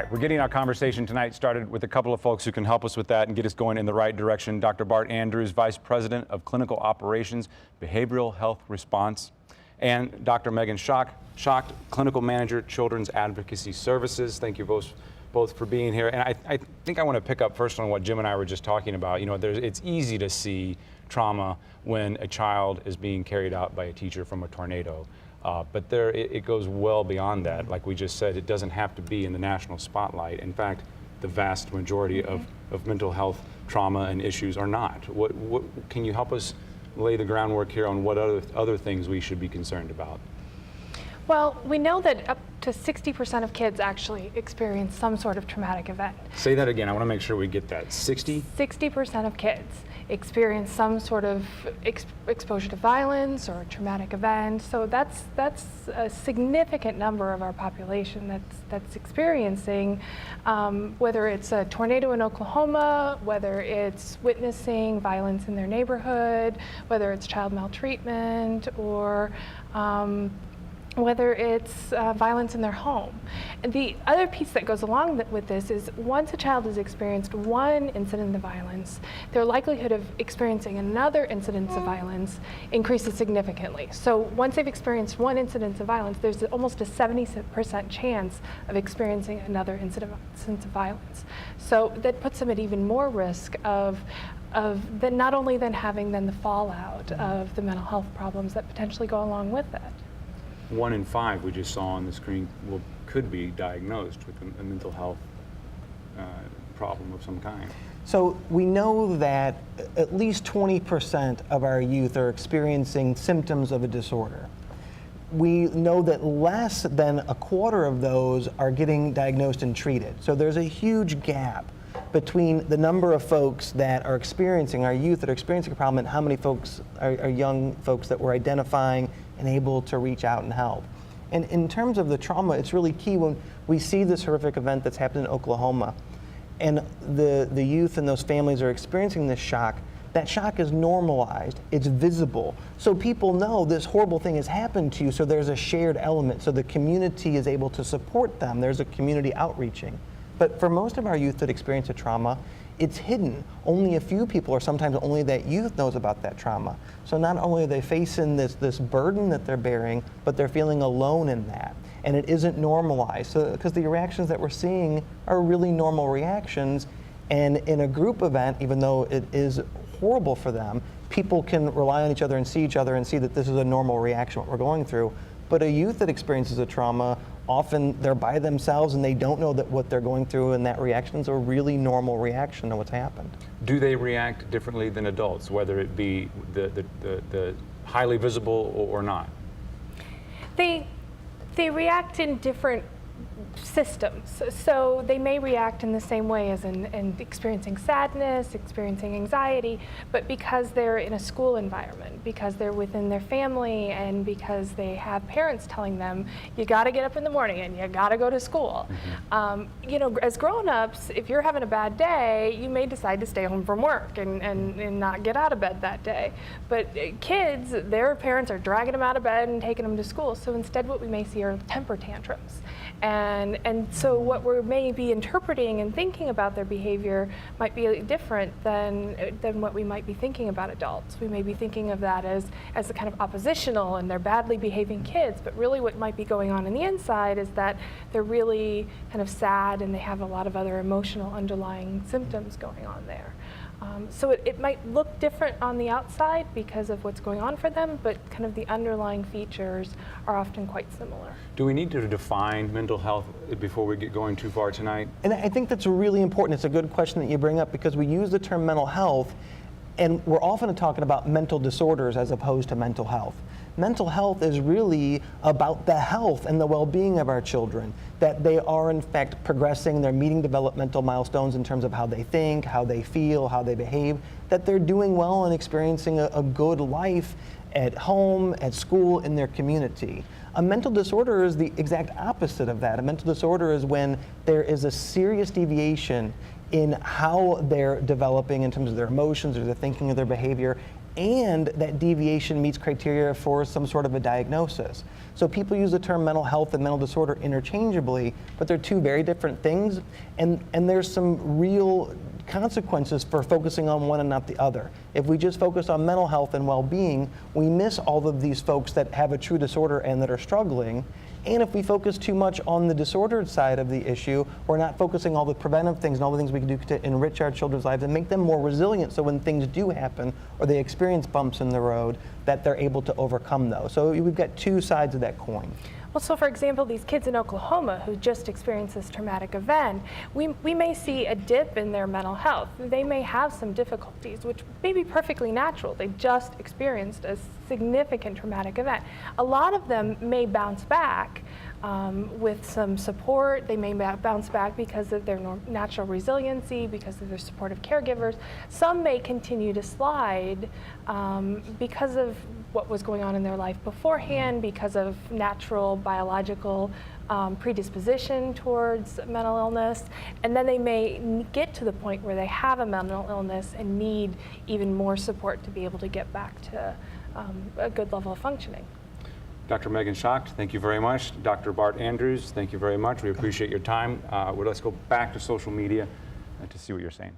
right, we're getting our conversation tonight started with a couple of folks who can help us with that and get us going in the right direction. Dr. Bart Andrews, Vice President of Clinical Operations, Behavioral Health Response, and Dr. Megan Schacht, Clinical Manager, Children's Advocacy Services. Thank you both for being here. And I think I want to pick up first on what Jim and I were just talking about. You know, it's easy to see trauma when a child is being carried out by a teacher from a tornado. But it goes well beyond that. Like we just said, it doesn't have to be in the national spotlight. In fact, the vast majority of mental health trauma and issues are not. What can you help us lay the groundwork here on what other things we should be concerned about? Well, we know that up to 60% of kids actually experience some sort of traumatic event. Say that again. I want to make sure we get that. 60? 60% of kids experience some sort of exposure to violence or a traumatic event. So that's a significant number of our population that's experiencing, whether it's a tornado in Oklahoma, whether it's witnessing violence in their neighborhood, whether it's child maltreatment, or whether it's violence in their home. And the other piece that goes along with this is once a child has experienced one incident of violence, their likelihood of experiencing another incident of violence increases significantly. So once they've experienced one incident of violence, there's almost a 70% chance of experiencing another incident of violence. So that puts them at even more risk of not only then having the fallout of the mental health problems that potentially go along with it. 1 in 5 we just saw on the screen could be diagnosed with a mental health problem of some kind. So we know that at least 20% of our youth are experiencing symptoms of a disorder. We know that less than a quarter of those are getting diagnosed and treated. So there's a huge gap between the number of folks that are experiencing, our youth that are experiencing a problem, and how many folks are young folks that we're identifying and able to reach out and help. And in terms of the trauma, it's really key when we see this horrific event that's happened in Oklahoma, and the youth and those families are experiencing this shock. That shock is normalized, it's visible. So people know this horrible thing has happened to you, so there's a shared element. So the community is able to support them. There's a community outreaching. But for most of our youth that experience a trauma, it's hidden. Only a few people, or sometimes only that youth, knows about that trauma. So not only are they facing this burden that they're bearing, but they're feeling alone in that. And it isn't normalized. So, because the reactions that we're seeing are really normal reactions. And in a group event, even though it is horrible for them, people can rely on each other and see that this is a normal reaction, what we're going through. But a youth that experiences a trauma, often they're by themselves and they don't know that what they're going through, and that reaction is a really normal reaction to what's happened. Do they react differently than adults, whether it be the highly visible or not? They react in different systems. So they may react in the same way as in experiencing sadness, experiencing anxiety, but because they're in a school environment, because they're within their family, and because they have parents telling them, you got to get up in the morning and you got to go to school. You know, as grown-ups, if you're having a bad day, you may decide to stay home from work and not get out of bed that day. But kids, their parents are dragging them out of bed and taking them to school. So instead what we may see are temper tantrums. And so what we may be interpreting and thinking about their behavior might be different than what we might be thinking about adults. We may be thinking of that as a kind of oppositional and they're badly behaving kids, but really what might be going on the inside is that they're really kind of sad and they have a lot of other emotional underlying symptoms going on there. So it might look different on the outside because of what's going on for them, but kind of the underlying features are often quite similar. Do we need to define mental health before we get going too far tonight? And I think that's really important. It's a good question that you bring up, because we use the term mental health and we're often talking about mental disorders as opposed to mental health. Mental health is really about the health and the well-being of our children, that they are in fact progressing, they're meeting developmental milestones in terms of how they think, how they feel, how they behave, that they're doing well and experiencing a good life at home, at school, in their community. A mental disorder is the exact opposite of that. A mental disorder is when there is a serious deviation in how they're developing in terms of their emotions or their thinking or their behavior, and that deviation meets criteria for some sort of a diagnosis. So people use the term mental health and mental disorder interchangeably, but they're two very different things, and there's some real consequences for focusing on one and not the other. If we just focus on mental health and well-being, we miss all of these folks that have a true disorder and that are struggling. And if we focus too much on the disordered side of the issue, we're not focusing all the preventive things and all the things we can do to enrich our children's lives and make them more resilient, so when things do happen or they experience bumps in the road, that they're able to overcome those. So we've got two sides of that coin. Well, so for example, these kids in Oklahoma who just experienced this traumatic event, we may see a dip in their mental health. They may have some difficulties, which may be perfectly natural. They just experienced a significant traumatic event. A lot of them may bounce back with some support. They may bounce back because of their natural resiliency, because of their supportive caregivers. Some may continue to slide because of what was going on in their life beforehand, because of natural biological predisposition towards mental illness, and then they may get to the point where they have a mental illness and need even more support to be able to get back to a good level of functioning. Dr. Megan Schacht, thank you very much. Dr. Bart Andrews, thank you very much. We appreciate your time. Let's go back to social media to see what you're saying.